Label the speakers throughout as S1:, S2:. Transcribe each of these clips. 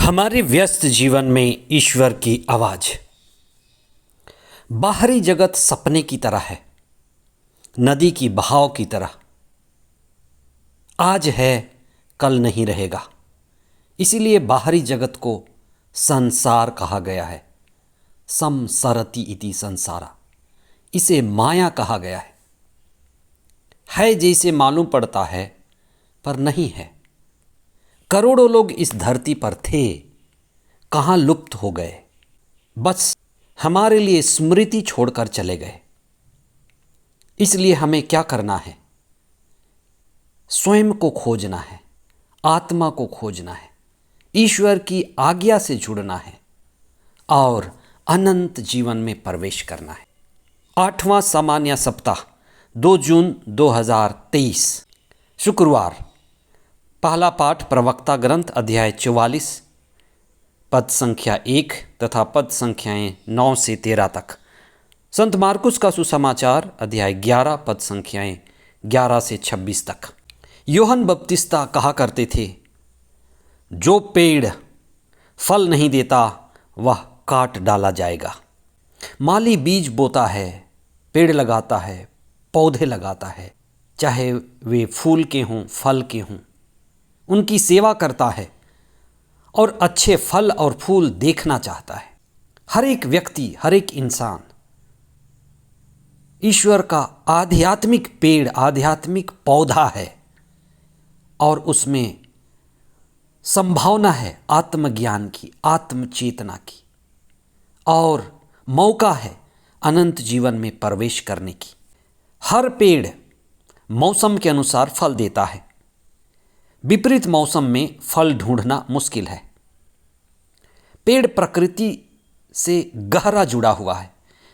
S1: हमारे व्यस्त जीवन में ईश्वर की आवाज़। बाहरी जगत सपने की तरह है, नदी की बहाव की तरह। आज है, कल नहीं रहेगा। इसीलिए बाहरी जगत को संसार कहा गया है। संसरति इति संसारा, इसे माया कहा गया है जैसे मालूम पड़ता है पर नहीं है। करोड़ों लोग इस धरती पर थे, कहाँ लुप्त हो गए, बस हमारे लिए स्मृति छोड़कर चले गए। इसलिए हमें क्या करना है? स्वयं को खोजना है, आत्मा को खोजना है, ईश्वर की आज्ञा से जुड़ना है और अनंत जीवन में प्रवेश करना है। 8वां सामान्य सप्ताह 2 जून 2023 शुक्रवार। पहला पाठ प्रवक्ता ग्रंथ अध्याय 44 पद संख्या 1 तथा पद संख्याएं 9 से 13 तक। संत मार्कुस का सुसमाचार अध्याय 11 पद संख्याएं 11 से 26 तक। यूहन्ना बपतिस्ता कहा करते थे, जो पेड़ फल नहीं देता वह काट डाला जाएगा। माली बीज बोता है, पेड़ लगाता है, पौधे लगाता है, चाहे वे फूल के हों फल के हों, उनकी सेवा करता है और अच्छे फल और फूल देखना चाहता है। हर एक व्यक्ति, हर एक इंसान ईश्वर का आध्यात्मिक पेड़, आध्यात्मिक पौधा है और उसमें संभावना है आत्मज्ञान की, आत्मचेतना की, और मौका है अनंत जीवन में प्रवेश करने की। हर पेड़ मौसम के अनुसार फल देता है। विपरीत मौसम में फल ढूंढना मुश्किल है। पेड़ प्रकृति से गहरा जुड़ा हुआ है,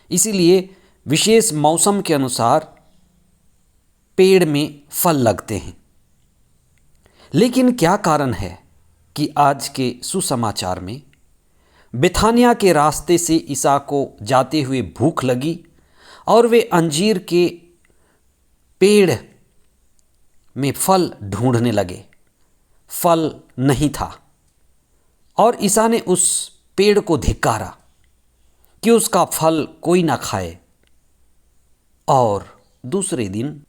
S1: इसीलिए विशेष मौसम के अनुसार पेड़ में फल लगते हैं। लेकिन क्या कारण है कि आज के सुसमाचार में बेथानिया के रास्ते से ईसा को जाते हुए भूख लगी और वे अंजीर के पेड़ में फल ढूंढने लगे। फल नहीं था और ईसा ने उस पेड़ को धिक्कारा कि उसका फल कोई ना खाए, और दूसरे दिन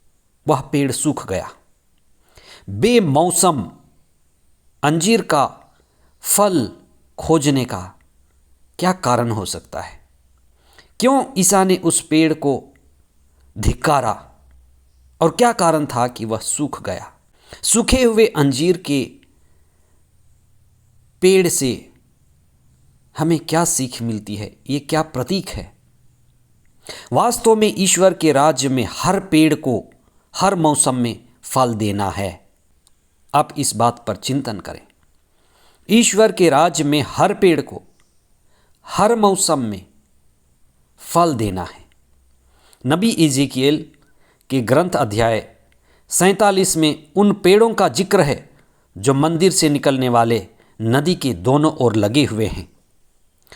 S1: वह पेड़ सूख गया। बेमौसम अंजीर का फल खोजने का क्या कारण हो सकता है? क्यों ईसा ने उस पेड़ को धिक्कारा और क्या कारण था कि वह सूख गया? सूखे हुए अंजीर के पेड़ से हमें क्या सीख मिलती है? ये क्या प्रतीक है? वास्तव में ईश्वर के राज्य में हर पेड़ को हर मौसम में फल देना है। आप इस बात पर चिंतन करें। ईश्वर के राज्य में हर पेड़ को हर मौसम में फल देना है। नबी इज़ेकिएल के ग्रंथ अध्याय 47 में उन पेड़ों का जिक्र है जो मंदिर से निकलने वाले नदी के दोनों ओर लगे हुए हैं।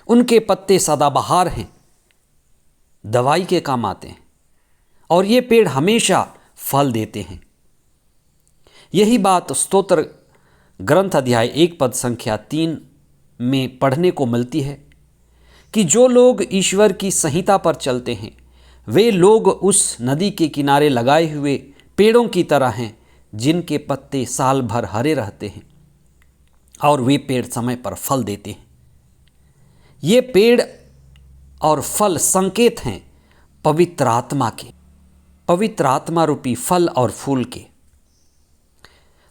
S1: उनके पत्ते सदाबहार हैं, दवाई के काम आते हैं और ये पेड़ हमेशा फल देते हैं। यही बात स्तोत्र ग्रंथ अध्याय 1 पद संख्या 3 में पढ़ने को मिलती है कि जो लोग ईश्वर की संहिता पर चलते हैं वे लोग उस नदी के किनारे लगाए हुए पेड़ों की तरह हैं, जिनके पत्ते साल भर हरे रहते हैं और वे पेड़ समय पर फल देते हैं। ये पेड़ और फल संकेत हैं पवित्र आत्मा के, पवित्र आत्मा रूपी फल और फूल के।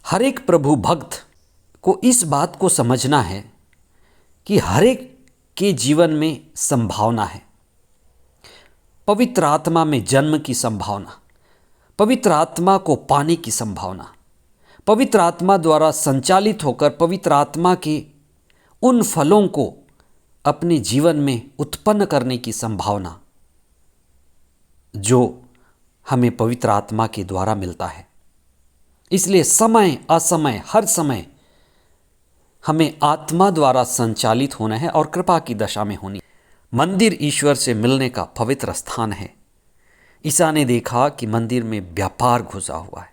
S1: हर एक प्रभु भक्त को इस बात को समझना है कि हर एक के जीवन में संभावना है। पवित्र आत्मा में जन्म की संभावना, पवित्र आत्मा को पाने की संभावना, पवित्र आत्मा द्वारा संचालित होकर पवित्र आत्मा के उन फलों को अपने जीवन में उत्पन्न करने की संभावना जो हमें पवित्र आत्मा के द्वारा मिलता है। इसलिए समय असमय हर समय हमें आत्मा द्वारा संचालित होना है और कृपा की दशा में होनी। मंदिर ईश्वर से मिलने का पवित्र स्थान है। ईसा ने देखा कि मंदिर में व्यापार घुसा हुआ है।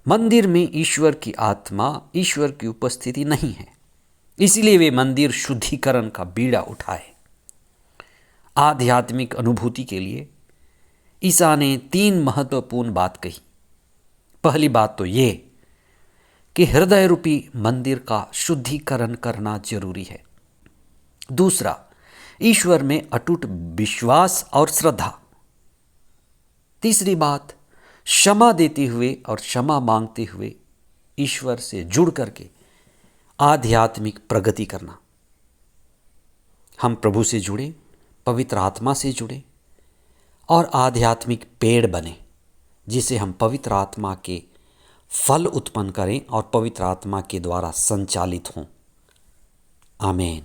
S1: मंदिर में ईश्वर की आत्मा, ईश्वर की उपस्थिति नहीं है। इसीलिए वे मंदिर शुद्धिकरण का बीड़ा उठाए। आध्यात्मिक अनुभूति के लिए ईसा ने 3 महत्वपूर्ण बात कही। पहली बात तो ये कि हृदय रूपी मंदिर का शुद्धिकरण करना जरूरी है। दूसरा, ईश्वर में अटूट विश्वास और श्रद्धा। तीसरी बात, क्षमा देते हुए और क्षमा मांगते हुए ईश्वर से जुड़ करके आध्यात्मिक प्रगति करना। हम प्रभु से जुड़े, पवित्र आत्मा से जुड़े और आध्यात्मिक पेड़ बने, जिसे हम पवित्र आत्मा के फल उत्पन्न करें और पवित्र आत्मा के द्वारा संचालित हों। आमीन।